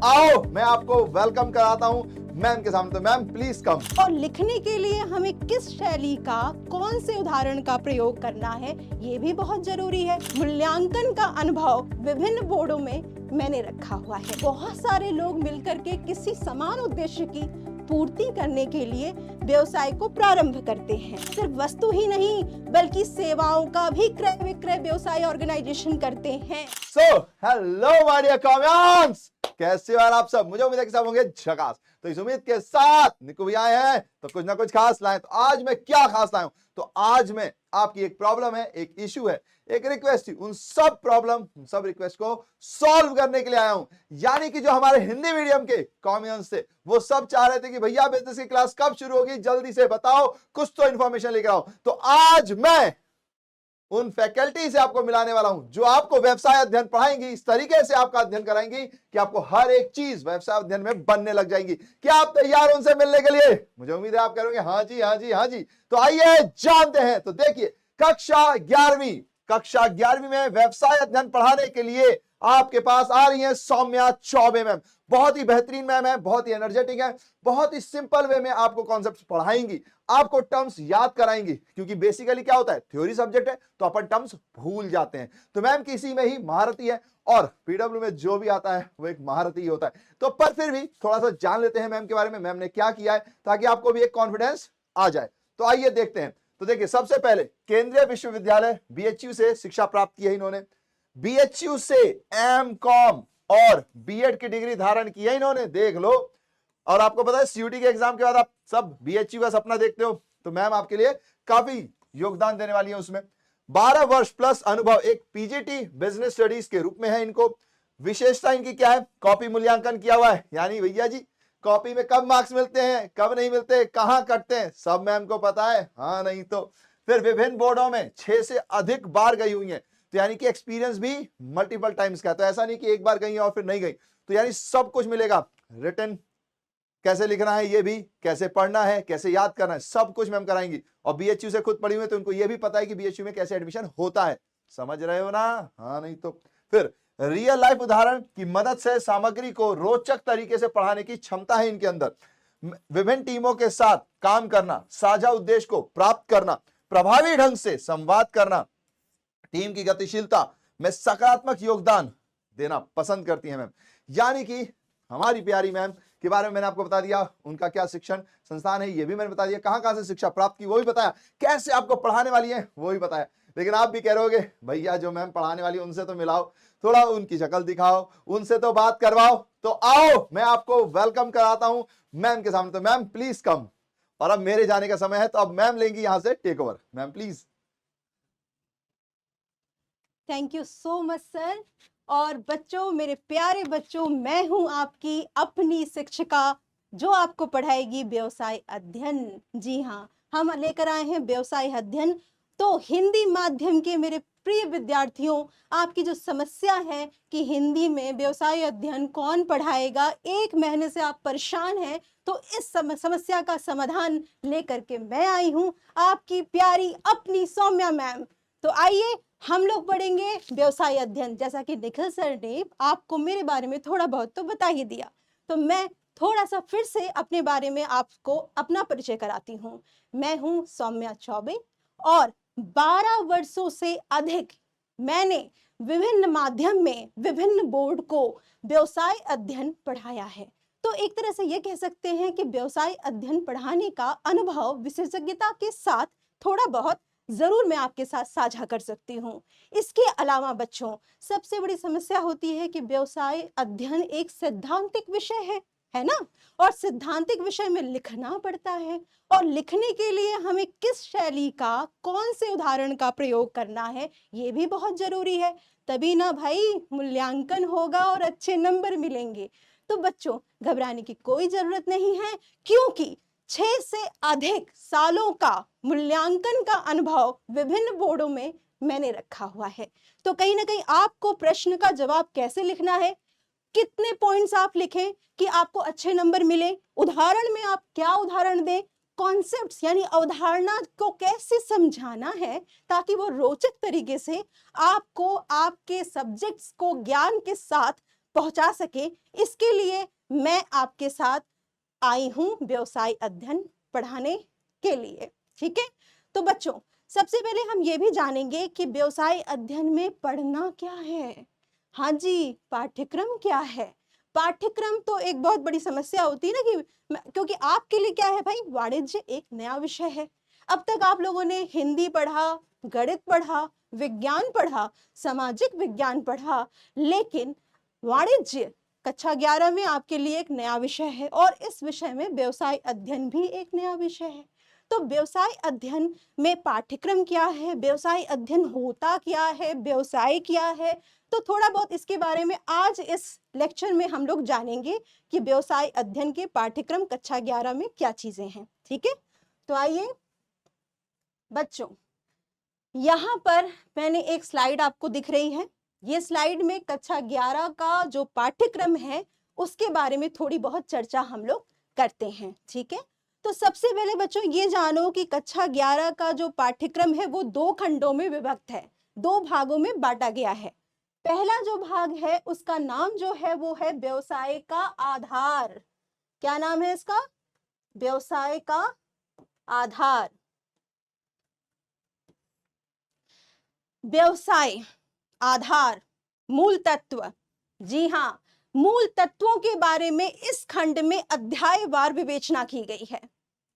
आओ मैं आपको वेलकम कराता हूँ मैम के सामने। तो मैम प्लीज कम। और लिखने के लिए हमें किस शैली का, कौन से उदाहरण का प्रयोग करना है, ये भी बहुत जरूरी है। मूल्यांकन का अनुभव विभिन्न बोर्डों में मैंने रखा हुआ है। बहुत सारे लोग मिलकर के किसी समान उद्देश्य की पूर्ति करने के लिए व्यवसाय को प्रारंभ करते हैं। सिर्फ वस्तु ही नहीं बल्कि सेवाओं का भी क्रय विक्रय व्यवसाय ऑर्गेनाइजेशन करते हैं। सो हेलो माय डियर कॉम्यान्स, कैसे हो यार आप सब? मुझे उम्मीद है कि सब होंगे झकास। तो इस उम्मीद के साथ निकू भी आए हैं तो कुछ ना कुछ खास लाए। तो आज मैं क्या खास लाया हूं? तो आज मैं आपकी एक प्रॉब्लम है, एक इश्यू है, एक रिक्वेस्ट थी, उन सब प्रॉब्लम, उन सब रिक्वेस्ट को सॉल्व करने के लिए आया हूं। यानी कि जो हमारे हिंदी मीडियम के कॉम्यान्स थे वो सब चाह रहे थे कि भैया बिजनेस की क्लास कब शुरू होगी, जल्दी से बताओ, कुछ तो इंफॉर्मेशन लेकर आओ। तो आज मैं उन फैकल्टी से आपको मिलाने वाला हूं जो आपको व्यवसाय अध्ययन पढ़ाएंगी, इस तरीके से आपका अध्ययन कराएंगी कि आपको हर एक चीज व्यवसाय अध्ययन में बनने लग जाएंगी। क्या आप तैयार हो उनसे मिलने के लिए? मुझे उम्मीद है आप करोगे हाँ जी हाँ जी हाँ जी। तो आइए जानते हैं। तो देखिए, कक्षा 11वीं में व्यवसाय अध्ययन पढ़ाने के लिए आपके पास आ रही है सौम्या चौबे मैम। बहुत ही बेहतरीन मैम है, बहुत ही एनर्जेटिक है, बहुत ही सिंपल वे में आपको कॉन्सेप्ट्स पढ़ाएंगी, आपको टर्म्स याद कराएंगी। क्योंकि बेसिकली क्या होता है, थ्योरी सब्जेक्ट है तो अपन टर्म्स भूल जाते हैं। तो मैम किसी में ही महारती है और पीडब्ल्यू में जो भी आता है वो एक महारती ही होता है। तो पर फिर भी थोड़ा सा जान लेते हैं मैम के बारे में, मैम ने क्या किया है, ताकि आपको भी एक कॉन्फिडेंस आ जाए। तो आइए देखते हैं। तो देखिए, सबसे पहले केंद्रीय विश्वविद्यालय बीएचयू से शिक्षा प्राप्त की है इन्होंने। बीएचयू से एमकॉम और बीएड की डिग्री धारण की है इन्होंने, देख लो। और आपको पता है सीयूटी के एग्जाम के बाद आप सब बीएचयू का सपना देखते हो, तो मैम आपके लिए काफी योगदान देने वाली है उसमें। 12 वर्ष प्लस अनुभव एक पीजीटी बिजनेस स्टडीज के रूप में है इनको। विशेषता इनकी क्या है? कॉपी मूल्यांकन किया हुआ है, यानी भैया जी कॉपी में कब मार्क्स मिलते हैं, कब नहीं मिलते, कहां कटते हैं, सब मैम को पता है। हाँ नहीं तो फिर विभिन्न बोर्डों में 6 से अधिक बार गई हुई है, तो यानी कि एक्सपीरियंस भी मल्टीपल टाइम्स का। तो ऐसा नहीं कि एक बार गई और फिर नहीं गई, तो यानी सब कुछ मिलेगा। रिटन कैसे लिखना है, ये भी कैसे पढ़ना है, कैसे याद करना है, सब कुछ मैम कराएंगी। और बीएचयू से खुद पढ़ी हुई है तो उनको ये भी पता है कि बीएचयू में कैसे एडमिशन होता है। समझ रहे हो ना? हाँ नहीं तो फिर रियल लाइफ उदाहरण की मदद से सामग्री को रोचक तरीके से पढ़ाने की क्षमता है इनके अंदर। विभिन्न टीमों के साथ काम करना, साझा उद्देश्य को प्राप्त करना, प्रभावी ढंग से संवाद करना, टीम की गतिशीलता में सकारात्मक योगदान देना पसंद करती है मैम। यानी कि हमारी प्यारी मैम के बारे में मैंने आपको बता दिया, उनका क्या शिक्षण संस्थान है ये भी मैंने बता दिया, कहां से शिक्षा प्राप्त की वो भी बताया, कैसे आपको पढ़ाने वाली है वो भी बताया। लेकिन आप भी कह रहे होगे भैया जो मैम पढ़ाने वाली उनसे तो मिलाओ, थोड़ा उनकी शक्ल दिखाओ, उनसे तो बात करवाओ। तो आओ मैं आपको वेलकम कराता हूं मैम के सामने। तो मैम प्लीज कम। और अब मेरे जाने का समय है, तो अब मैम लेंगी यहां से take over. Ma'am please. Thank you so much sir. और बच्चों, मेरे प्यारे बच्चों, मैं हूं आपकी अपनी शिक्षिका जो आपको पढ़ाएगी व्यवसाय अध्ययन। जी हाँ, हम लेकर आए हैं व्यवसाय अध्ययन। तो हिंदी माध्यम के मेरे प्रिय विद्यार्थियों, आपकी जो समस्या है कि हिंदी में व्यवसाय अध्ययन कौन पढ़ाएगा, 1 महीने से आप परेशान हैं, तो इस समस्या का समाधान लेकर के मैं आई हूं, आपकी प्यारी अपनी सौम्या मैम। तो आइए हम लोग पढ़ेंगे व्यवसाय अध्ययन। जैसा कि निखिल सर ने आपको मेरे बारे में थोड़ा बहुत तो बता ही दिया, तो मैं थोड़ा सा फिर से अपने बारे में आपको अपना परिचय कराती हूँ। मैं हूँ सौम्या चौबे और 12 वर्षों से अधिक मैंने विभिन्न माध्यम में विभिन्न बोर्ड को व्यवसाय अध्ययन पढ़ाया है। तो एक तरह से ये कह सकते हैं कि व्यवसाय अध्ययन पढ़ाने का अनुभव विशेषज्ञता के साथ थोड़ा बहुत जरूर मैं आपके साथ साझा कर सकती हूँ। इसके अलावा बच्चों, सबसे बड़ी समस्या होती है कि व्यवसाय अध्ययन एक सैद्धांतिक विषय है ना, और सैद्धांतिक विषय में लिखना पड़ता है, और लिखने के लिए हमें किस शैली का, कौन से उदाहरण का प्रयोग करना है, ये भी बहुत जरूरी है। तभी ना भाई मूल्यांकन होगा और अच्छे नंबर मिलेंगे। तो बच्चों, घबराने की कोई जरूरत नहीं है, क्योंकि 6 से अधिक सालों का मूल्यांकन का अनुभव विभिन्न बोर्डों में मैंने रखा हुआ है। तो कहीं ना कहीं आपको प्रश्न का जवाब कैसे लिखना है, कितने पॉइंट्स आप लिखें कि आपको अच्छे नंबर मिले, उदाहरण में आप क्या उदाहरण दें, कॉन्सेप्ट्स यानी अवधारणा को कैसे समझाना है ताकि वो रोचक तरीके से आपको आपके सब्जेक्ट्स को ज्ञान के साथ पहुंचा सके, इसके लिए मैं आपके साथ आई हूं व्यवसाय अध्ययन पढ़ाने के लिए। ठीक है, तो बच्चों सबसे पहले हम ये भी जानेंगे कि व्यवसाय अध्ययन में पढ़ना क्या है। हाँ जी, पाठ्यक्रम क्या है। पाठ्यक्रम तो एक बहुत बड़ी समस्या होती है ना कि क्योंकि आपके लिए क्या है भाई, वाणिज्य एक नया विषय है। अब तक आप लोगों ने हिंदी पढ़ा, गणित पढ़ा, विज्ञान पढ़ा, सामाजिक विज्ञान पढ़ा, लेकिन वाणिज्य कक्षा 11 में आपके लिए एक नया विषय है और इस विषय में व्यवसाय अध्ययन भी एक नया विषय है। तो व्यवसाय अध्ययन में पाठ्यक्रम क्या है, व्यवसाय अध्ययन होता क्या है, व्यवसाय क्या है, तो थोड़ा बहुत इसके बारे में आज इस लेक्चर में हम लोग जानेंगे कि व्यवसाय अध्ययन के पाठ्यक्रम कक्षा 11 में क्या चीजें हैं। ठीक है, तो आइए बच्चों, यहाँ पर मैंने एक स्लाइड आपको दिख रही है। ये स्लाइड में कक्षा 11 का जो पाठ्यक्रम है उसके बारे में थोड़ी बहुत चर्चा हम लोग करते हैं। ठीक है, तो सबसे पहले बच्चों ये जानो कि कक्षा 11 का जो पाठ्यक्रम है वो 2 खंडों में विभक्त है, 2 भागों में बांटा गया है। पहला जो भाग है उसका नाम जो है वो है व्यवसाय का आधार। क्या नाम है इसका? व्यवसाय का आधार। व्यवसाय आधार, मूल तत्व। जी हाँ, मूल तत्वों के बारे में इस खंड में अध्यायवार विवेचना की गई है।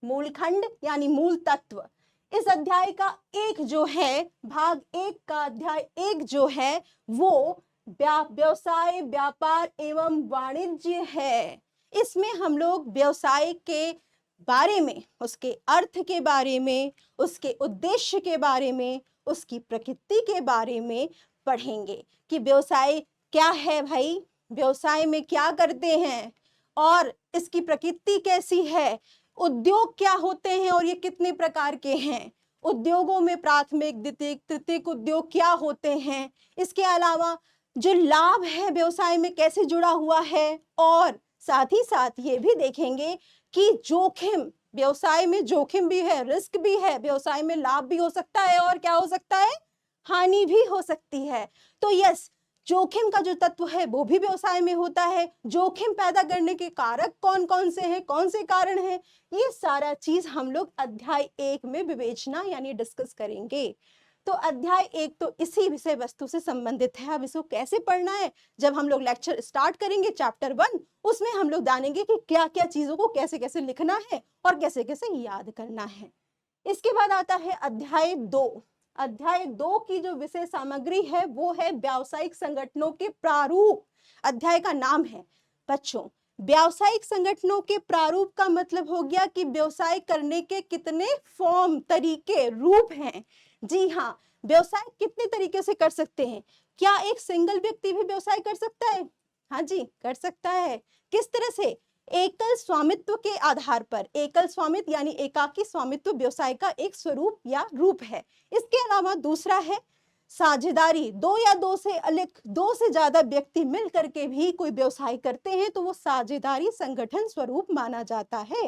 मूल खंड यानी मूल तत्व। इस अध्याय का एक जो है, भाग 1 का अध्याय 1 जो है वो व्यवसाय, व्यापार एवं वाणिज्य है। इसमें हम लोग व्यवसाय के बारे में, उसके अर्थ के बारे में, उसके उद्देश्य के बारे में, उसकी प्रकृति के बारे में पढ़ेंगे कि व्यवसाय क्या है भाई, व्यवसाय में क्या करते हैं और इसकी प्रकृति कैसी है, उद्योग क्या होते हैं और ये कितने प्रकार के हैं, उद्योगों में प्राथमिक, द्वितीयक, तृतीयक उद्योग क्या होते हैं, इसके अलावा जो लाभ है व्यवसाय में कैसे जुड़ा हुआ है, और साथ ही साथ ये भी देखेंगे कि जोखिम, व्यवसाय में जोखिम भी है, रिस्क भी है, व्यवसाय में लाभ भी हो सकता है और क्या हो सकता है, हानि भी हो सकती है। तो यस, जोखिम का जो तत्व है वो भी व्यवसाय में होता है। जोखिम पैदा करने के कारक कौन कौन से हैं, कौन से कारण हैं, ये सारा चीज हम लोग अध्याय 1 में विवेचना यानी डिस्कस करेंगे। तो अध्याय 1 तो इसी विषय वस्तु से संबंधित है। अब इसको कैसे पढ़ना है, जब हम लोग लेक्चर स्टार्ट करेंगे चैप्टर 1, उसमें हम लोग जानेंगे कि क्या क्या चीजों को कैसे कैसे लिखना है और कैसे कैसे याद करना है। इसके बाद आता है अध्याय 2। अध्याय 2 की जो विषय सामग्री है वो है व्यावसायिक संगठनों के प्रारूप। अध्याय का नाम है बच्चों व्यावसायिक संगठनों के प्रारूप, का मतलब हो गया कि व्यवसाय करने के कितने फॉर्म, तरीके, रूप हैं। जी हाँ, व्यवसाय कितने तरीके से कर सकते हैं। क्या एक सिंगल व्यक्ति भी व्यवसाय कर सकता है? हाँ जी, कर सकता है। किस तरह से? एकल स्वामित्व के आधार पर। एकल स्वामित्व यानी एकाकी स्वामित्व व्यवसाय का एक स्वरूप या रूप है। इसके अलावा दूसरा है साझेदारी। 2 या 2 से अधिक, 2 से ज्यादा व्यक्ति मिल करके भी कोई व्यवसाय करते हैं तो वो साझेदारी संगठन स्वरूप माना जाता है।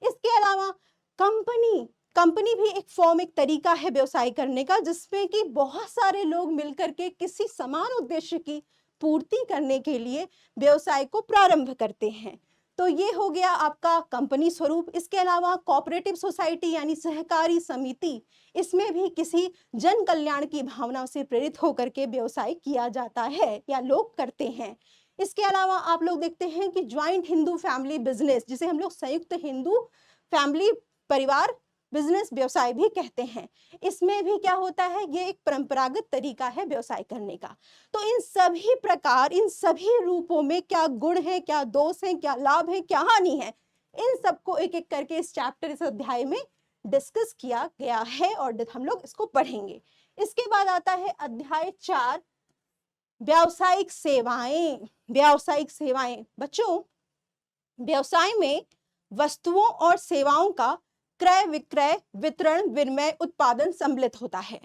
इसके अलावा कंपनी, कंपनी भी एक फॉर्म, एक तरीका है व्यवसाय करने का, जिसमें कि बहुत सारे लोग मिलकर के किसी समान उद्देश्य की पूर्ति करने के लिए व्यवसाय को प्रारंभ करते हैं। तो ये हो गया आपका कंपनी स्वरूप। इसके अलावा कोऑपरेटिव सोसाइटी यानी सहकारी समिति, इसमें भी किसी जन कल्याण की भावना से प्रेरित होकर के व्यवसाय किया जाता है या लोग करते हैं। इसके अलावा आप लोग देखते हैं कि ज्वाइंट हिंदू फैमिली बिजनेस, जिसे हम लोग संयुक्त हिंदू फैमिली परिवार बिजनेस व्यवसाय भी कहते हैं, इसमें भी क्या होता है, ये एक परंपरागत तरीका है व्यवसाय करने का। तो इन सभी प्रकार, इन सभी रूपों में क्या गुण है, क्या दोष है, क्या लाभ है, क्या हानि है, इन सबको एक एक करके इस चैप्टर, इस अध्याय में डिस्कस किया गया है और हम लोग इसको पढ़ेंगे। इसके बाद आता है अध्याय 4, व्यावसायिक सेवाएं। व्यावसायिक सेवाएं बच्चों, व्यवसाय में वस्तुओं और सेवाओं का क्रय विक्रय, वितरण, विनिमय, उत्पादन सम्मिलित होता है।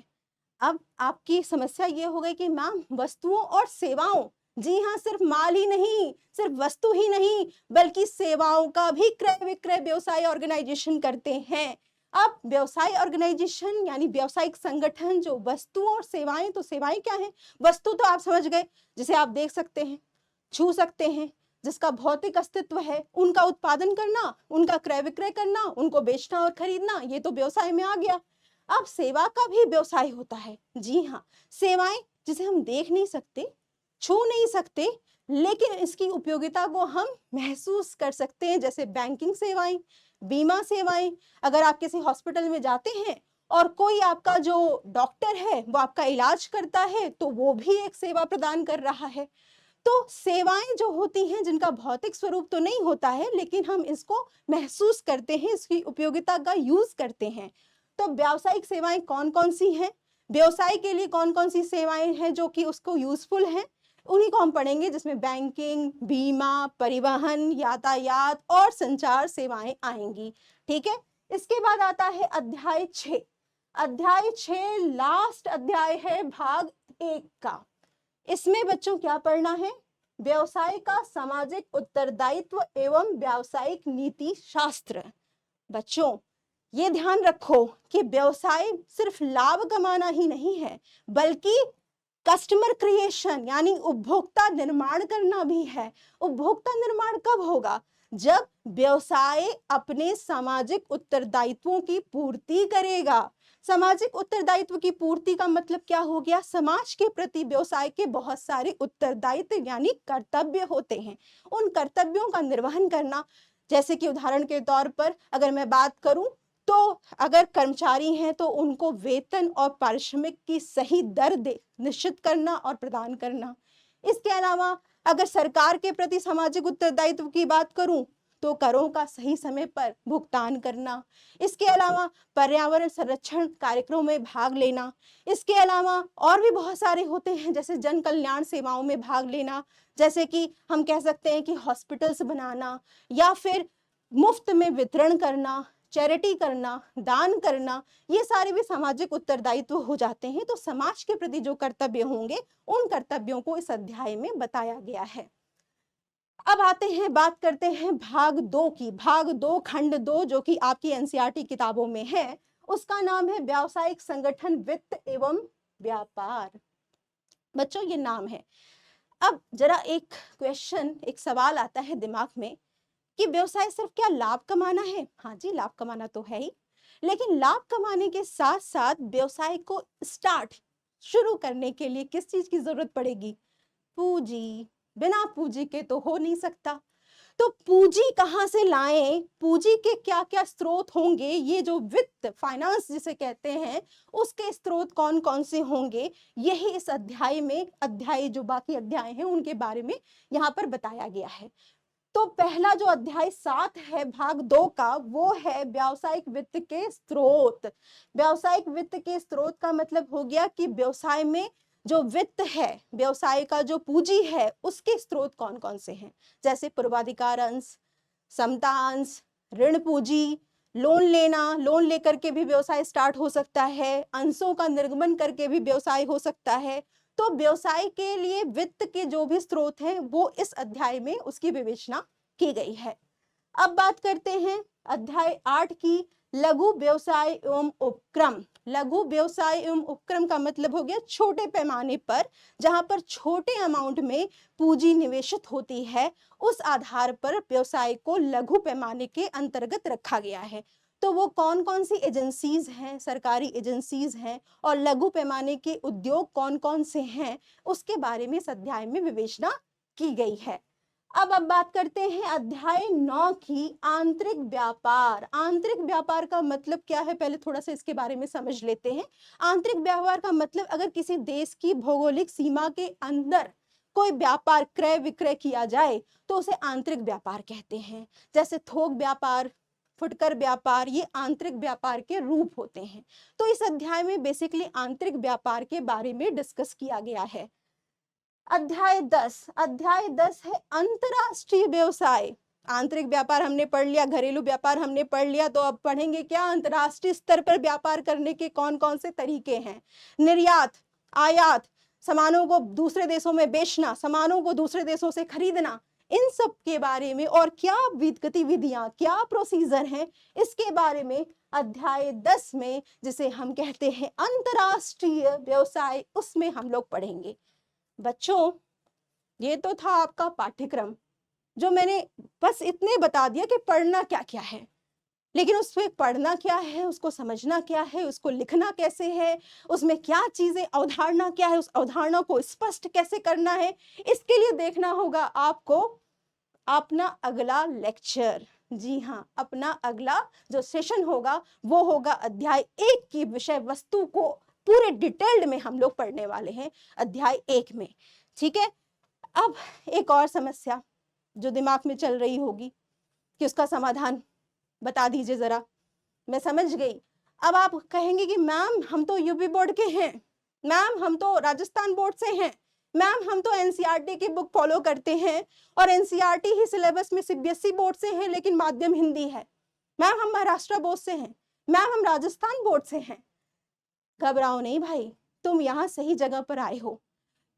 अब आपकी समस्या ये हो गई कि मैम वस्तुओं और सेवाओं, जी हाँ, सिर्फ माल ही नहीं, सिर्फ वस्तु ही नहीं, बल्कि सेवाओं का भी क्रय विक्रय व्यवसाय ऑर्गेनाइजेशन करते हैं। अब व्यवसाय ऑर्गेनाइजेशन यानी व्यावसायिक संगठन जो वस्तुओं और सेवाएं, तो सेवाएं क्या है, वस्तु तो आप समझ गए, जिसे आप देख सकते हैं, छू सकते हैं, जिसका भौतिक अस्तित्व है, उनका उत्पादन करना, उनका क्रय विक्रय करना, उनको बेचना और खरीदना, ये तो व्यवसाय में आ गया। अब सेवा का भी व्यवसाय होता है। जी हाँ, सेवाएं जिसे हम देख नहीं सकते, छू नहीं सकते, लेकिन इसकी उपयोगिता को हम महसूस कर सकते हैं, जैसे बैंकिंग सेवाएं, बीमा सेवाएं। अगर आप किसी हॉस्पिटल में जाते हैं और कोई आपका जो डॉक्टर है वो आपका इलाज करता है, तो वो भी एक सेवा प्रदान कर रहा है। तो सेवाएं जो होती हैं, जिनका भौतिक स्वरूप तो नहीं होता है, लेकिन हम इसको महसूस करते हैं, इसकी उपयोगिता का यूज करते हैं। तो व्यावसायिक सेवाएं कौन कौन सी हैं, व्यवसाय के लिए कौन कौन सी सेवाएं हैं जो कि उसको यूजफुल हैं, उन्हीं को हम पढ़ेंगे, जिसमें बैंकिंग, बीमा, परिवहन, यातायात और संचार सेवाएं आएंगी। ठीक है, इसके बाद आता है अध्याय 6। अध्याय 6 लास्ट अध्याय है भाग 1 का। इसमें बच्चों क्या पढ़ना है? व्यवसाय का सामाजिक उत्तरदायित्व एवं व्यावसायिक नीति शास्त्र। बच्चों ये ध्यान रखो कि व्यवसाय सिर्फ लाभ कमाना ही नहीं है, बल्कि कस्टमर क्रिएशन यानी उपभोक्ता निर्माण करना भी है। उपभोक्ता निर्माण कब होगा? जब व्यवसाय अपने सामाजिक उत्तरदायित्वों की पूर्ति करेगा। सामाजिक उत्तरदायित्व की पूर्ति का मतलब क्या हो गया? समाज के प्रति व्यवसाय के बहुत सारे उत्तरदायित्व यानी कर्तव्य होते हैं, उन कर्तव्यों का निर्वहन करना। जैसे कि उदाहरण के तौर पर अगर मैं बात करूं, तो अगर कर्मचारी हैं तो उनको वेतन और पारिश्रमिक की सही दर निश्चित करना और प्रदान करना। इसके अलावा अगर सरकार के प्रति सामाजिक उत्तरदायित्व की बात करूं, तो करों का सही समय पर भुगतान करना। इसके अलावा पर्यावरण संरक्षण कार्यक्रमों में भाग लेना। इसके अलावा और भी बहुत सारे होते हैं, जैसे जन कल्याण सेवाओं में भाग लेना, जैसे कि हम कह सकते हैं कि हॉस्पिटल्स बनाना, या फिर मुफ्त में वितरण करना, चैरिटी करना, दान करना, ये सारे भी सामाजिक उत्तरदायित्व हो जाते हैं। तो समाज के प्रति जो कर्तव्य होंगे, उन कर्तव्यों को इस अध्याय में बताया गया है। अब आते हैं, बात करते हैं भाग 2 की। भाग 2 खंड 2 जो कि आपकी एनसीईआरटी किताबों में है, उसका नाम है व्यावसायिक संगठन, वित्त एवं व्यापार। बच्चों ये नाम है। अब जरा एक क्वेश्चन, एक सवाल आता है दिमाग में कि व्यवसाय सिर्फ क्या लाभ कमाना है? हाँ जी, लाभ कमाना तो है ही, लेकिन लाभ कमाने के साथ साथ व्यवसाय को शुरू करने के लिए किस चीज की जरूरत पड़ेगी? पूंजी। बिना पूंजी के तो हो नहीं सकता। तो पूंजी कहाँ से लाएं? पूंजी के क्या क्या स्रोत होंगे? ये जो वित्त, फाइनेंस जिसे कहते हैं, उसके स्रोत कौन कौन से होंगे, यही इस अध्याय में, जो बाकी अध्याय हैं उनके बारे में यहाँ पर बताया गया है। तो पहला जो अध्याय 7 है भाग 2 का, वो है व्यावसायिक वित्त के स्रोत। व्यावसायिक वित्त के स्रोत का मतलब हो गया कि व्यवसाय में जो वित्त है, व्यवसाय का जो पूंजी है, उसके स्रोत कौन कौन से हैं। जैसे पूर्वाधिकार अंश, समता अंश, ऋण पूंजी, लोन लेना, लोन लेकर के भी व्यवसाय स्टार्ट हो सकता है, अंशों का निर्गमन करके भी व्यवसाय हो सकता है। तो व्यवसाय के लिए वित्त के जो भी स्रोत हैं, वो इस अध्याय में उसकी विवेचना की गई है। अब बात करते हैं अध्याय 8 की, लघु व्यवसाय एवं उपक्रम। लघु व्यवसाय एवं उपक्रम का मतलब हो गया छोटे पैमाने पर, जहां पर छोटे अमाउंट में पूंजी निवेशित होती है, उस आधार पर व्यवसाय को लघु पैमाने के अंतर्गत रखा गया है। तो वो कौन कौन सी एजेंसीज हैं, सरकारी एजेंसीज हैं, और लघु पैमाने के उद्योग कौन कौन से हैं, उसके बारे में इस अध्याय में विवेचना की गई है। अब बात करते हैं अध्याय 9 की, आंतरिक व्यापार। आंतरिक व्यापार का मतलब क्या है, पहले थोड़ा सा इसके बारे में समझ लेते हैं। आंतरिक व्यापार का मतलब अगर किसी देश की भौगोलिक सीमा के अंदर कोई व्यापार, क्रय विक्रय किया जाए, तो उसे आंतरिक व्यापार कहते हैं। जैसे थोक व्यापार, फुटकर व्यापार, ये आंतरिक व्यापार के रूप होते हैं। तो इस अध्याय में बेसिकली आंतरिक व्यापार के बारे में डिस्कस किया गया है। अध्याय 10 है अंतरराष्ट्रीय व्यवसाय। आंतरिक व्यापार हमने पढ़ लिया, घरेलू व्यापार हमने पढ़ लिया, तो अब पढ़ेंगे क्या, अंतरराष्ट्रीय स्तर पर व्यापार करने के कौन कौन से तरीके हैं। निर्यात, आयात, सामानों को दूसरे देशों में बेचना, सामानों को दूसरे देशों से खरीदना, इन सब के बारे में, और क्या गतिविधियां, क्या प्रोसीजर हैं, इसके बारे में अध्याय 10 में, जिसे हम कहते हैं अंतरराष्ट्रीय व्यवसाय, उसमें हम लोग पढ़ेंगे। बच्चों ये तो था आपका पाठ्यक्रम, जो मैंने बस इतने बता दिया कि पढ़ना क्या क्या है, लेकिन उसमें पढ़ना क्या है, उसको समझना क्या है, उसको लिखना कैसे है, उसमें क्या चीजें, अवधारणा क्या है, उस अवधारणा को स्पष्ट कैसे करना है, इसके लिए देखना होगा आपको अपना अगला लेक्चर। जी हाँ, अपना अगला जो सेशन होगा वो होगा अध्याय 1 की विषय वस्तु को पूरे डिटेल्ड में हम लोग पढ़ने वाले हैं अध्याय 1 में। ठीक है, अब एक और समस्या जो दिमाग में चल रही होगी कि उसका समाधान बता दीजिए जरा। मैं समझ गई। अब आप कहेंगे कि मैम हम तो यूपी बोर्ड के हैं, मैम हम तो राजस्थान बोर्ड से हैं, मैम हम तो एनसीईआरटी की बुक फॉलो करते हैं और एनसीईआरटी ही सिलेबस में सीबीएसई बोर्ड से हैं लेकिन माध्यम हिंदी है, मैम हम महाराष्ट्र बोर्ड से हैं, मैम हम राजस्थान बोर्ड से हैं। घबराओ नहीं भाई, तुम यहाँ सही जगह पर आए हो।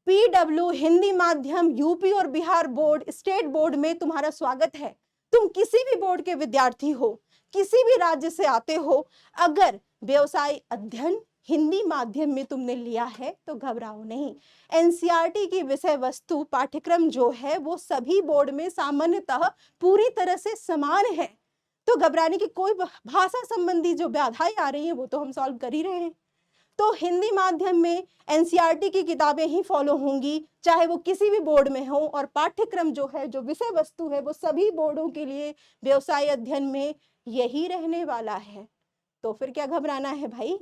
पीडब्ल्यू हिंदी माध्यम यूपी और बिहार बोर्ड स्टेट बोर्ड में तुम्हारा स्वागत है। तुम किसी भी बोर्ड के विद्यार्थी हो, किसी भी राज्य से आते हो, अगर व्यवसाय अध्ययन हिंदी माध्यम में तुमने लिया है तो घबराओ नहीं। एनसीईआरटी की विषय वस्तु पाठ्यक्रम जो है वो सभी बोर्ड में सामान्यतः पूरी तरह से समान है, तो घबराने की कोई, भाषा संबंधी जो बाधाएं आ रही हैं वो तो हम सॉल्व कर ही रहे हैं। तो हिंदी माध्यम में एनसीईआरटी की किताबें ही फॉलो होंगी, चाहे वो किसी भी बोर्ड में हो, और पाठ्यक्रम जो है, जो विषय वस्तु है, वो सभी बोर्डों के लिए व्यवसाय अध्ययन में यही रहने वाला है। तो फिर क्या घबराना है भाई,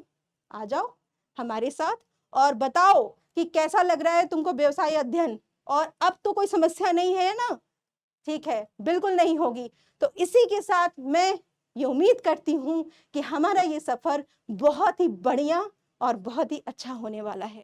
आ जाओ हमारे साथ और बताओ कि कैसा लग रहा है तुमको व्यवसाय अध्ययन। और अब तो कोई समस्या नहीं है ना? ठीक है, बिल्कुल नहीं होगी। तो इसी के साथ मैं ये उम्मीद करती हूँ कि हमारा ये सफर बहुत ही बढ़िया और बहुत ही अच्छा होने वाला है।